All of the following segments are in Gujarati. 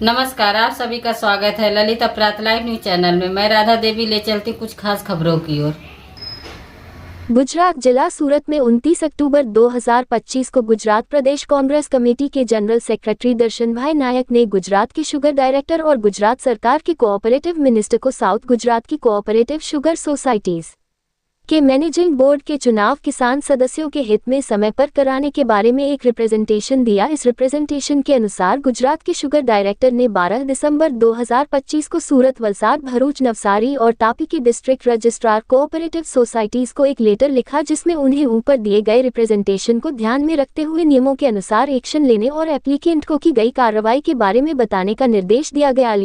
नमस्कार, आप सभी का स्वागत है ललित अपराध लाइव न्यूज चैनल में। मैं राधा देवी ले चलती कुछ खास खबरों की ओर। गुजरात जिला सूरत में 29 अक्टूबर 2025 को गुजरात प्रदेश कांग्रेस कमेटी के जनरल सेक्रेटरी दर्शनभाई नायक ने गुजरात के शुगर डायरेक्टर और गुजरात सरकार के कोऑपरेटिव मिनिस्टर को साउथ गुजरात की कोऑपरेटिव शुगर सोसाइटीज के मैनेजिंग बोर्ड के चुनाव किसान सदस्यों के हित में समय पर कराने के बारे में एक रिप्रेजेंटेशन दिया। इस रिप्रेजेंटेशन के अनुसार गुजरात के शुगर डायरेक्टर ने 12 दिसंबर 2025 को सूरत, वलसाड, भरूच, नवसारी और तापी के डिस्ट्रिक्ट रजिस्ट्रार कोऑपरेटिव सोसाइटीज को एक लेटर लिखा, जिसमें उन्हें ऊपर दिए गए रिप्रेजेंटेशन को ध्यान में रखते हुए नियमों के अनुसार एक्शन लेने और एप्लीकेंट को की गई कार्रवाई के बारे में बताने का निर्देश दिया गया।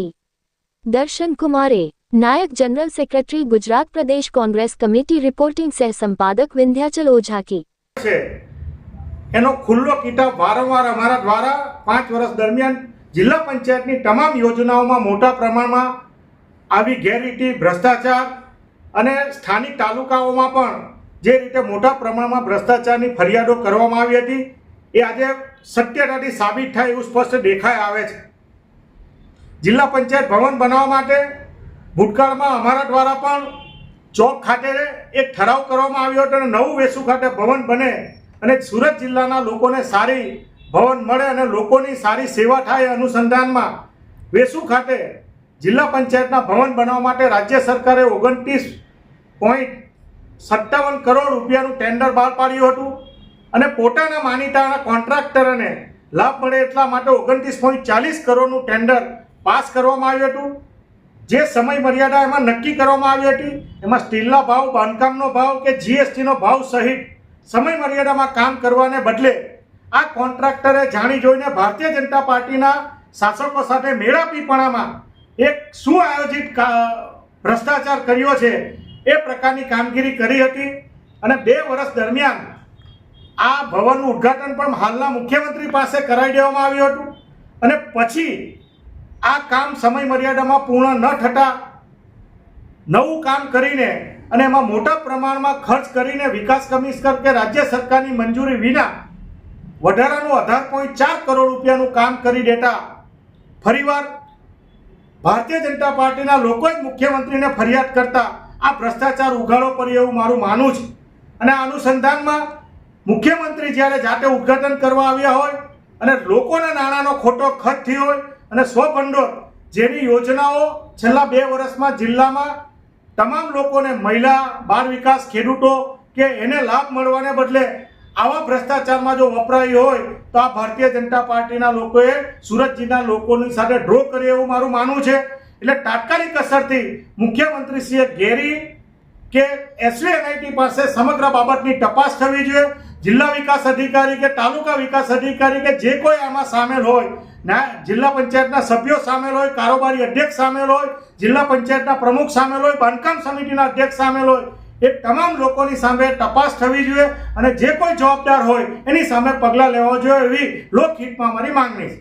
दर्शन कुमारे नायक, जनरल सेक्रेटरी, गुजरात प्रदेश कांग्रेस कमेटी। रिपोर्टिंग सह संपादक विंध्याचल ओझा की। એનો ખુલ્લો કિતાબ વારંવાર અમારા દ્વારા 5 વર્ષ દરમિયાન જિલ્લા પંચાયતની તમામ યોજનાઓમાં મોટા પ્રમાણમાં આવી ગેરરીતિ, ભ્રષ્ટાચાર અને સ્થાનિક તાલુકાઓમાં પણ જે રીતે મોટા પ્રમાણમાં ભ્રષ્ટાચારની ફરિયાદો કરવામાં આવી હતી એ આજે સત્યતાથી સાબિત થાય એવું સ્પષ્ટ દેખાઈ આવે છે। જિલ્લા પંચાયત ભવન બનાવવા માટે ભૂતકાળમાં અમારા દ્વારા પણ ચોક ખાતે એક ઠરાવ કરવામાં આવ્યો હતો અને નવું વેસુ ખાતે ભવન બને અને સુરત જિલ્લાના લોકોને સારી ભવન મળે અને લોકોની સારી સેવા થાય અનુસંધાનમાં વેસુ ખાતે જિલ્લા પંચાયતના ભવન બનાવવા માટે રાજ્ય સરકારે 29.57 કરોડ રૂપિયાનું ટેન્ડર બહાર પાડ્યું હતું અને પોતાના માનીતાના કોન્ટ્રાક્ટરને લાભ મળે એટલા માટે 29.40 કરોડનું ટેન્ડર પાસ કરવામાં આવ્યું હતું। જે સમય મર્યાદા એમાં નક્કી કરવામાં આવી હતી એમાં સ્ટીલના ભાવ, બાંધકામનો ભાવ કે જીએસટીનો ભાવ સહિત સમય મર્યાદામાં કામ કરવાને બદલે આ કોન્ટ્રાક્ટરે જાણી જોઈને ભારતીય જનતા પાર્ટીના શાસકો સાથે મેળાપીપણામાં એક સુઆયોજિત ભ્રષ્ટાચાર કર્યો છે એ પ્રકારની કામગીરી કરી હતી અને 2 વર્ષ દરમિયાન આ ભવનનું ઉદ્ઘાટન પણ હાલના મુખ્યમંત્રી પાસે કરાવી દેવામાં આવ્યું હતું અને પછી આ કામ સમય મર્યાદામાં પૂર્ણ ન થતાં નવું કામ કરીને અને એમાં મોટા પ્રમાણમાં ખર્ચ કરીને વિકાસ કમિશનર કે રાજ્ય સરકારની મંજૂરી વિના વધારાનું 18.4 કરોડ રૂપિયાનું કામ કરી દેતા ફરીવાર ભારતીય જનતા પાર્ટીના લોકોએ મુખ્યમંત્રીને ફરિયાદ કરતા આ ભ્રષ્ટાચાર ઉઘાડો પડ્યો એવું મારું માનવું છે અને આ અનુસંધાનમાં મુખ્યમંત્રી જ્યારે જાતે ઉદ્ઘાટન કરવા આવ્યા હોય અને લોકોના નાણાંનો ખોટો ખર્ચ થયો હોય અને સ્વભંડોળ જેની યોજનાઓ છેલ્લા 2 વર્ષમાં જિલ્લામાં તમામ લોકોને, મહિલા, બાળ વિકાસ, ખેડૂતો કે એને લાભ મળવાને બદલે આવા ભ્રષ્ટાચારમાં જો વપરાય હોય તો આ ભારતીય જનતા પાર્ટીના લોકોએ સુરત જિલ્લા લોકોની સાથે ડ્રો કર્યો એવું મારું માનવું છે। એટલે તાત્કાલિક અસરથી મુખ્યમંત્રીશ્રીએ ઘેરી કે એસવીએનઆઈટી પાસે સમગ્ર બાબતની તપાસ થવી જોઈએ। જિલ્લા વિકાસ અધિકારી કે તાલુકા વિકાસ અધિકારી કે જે કોઈ આમાં સામેલ હોય, જિલ્લા પંચાયતના સભ્યો સામેલ હોય, કારોબારી અધ્યક્ષ સામેલ હોય, જિલ્લા પંચાયતના પ્રમુખ સામેલ હોય, બાંધકામ સમિતિના અધ્યક્ષ સામેલ હોય, એ તમામ લોકોની સામે તપાસ થવી જોઈએ અને જે કોઈ જવાબદાર હોય એની સામે પગલાં લેવા જોઈએ એવી લોકહિતમાં અમારી માંગણી છે।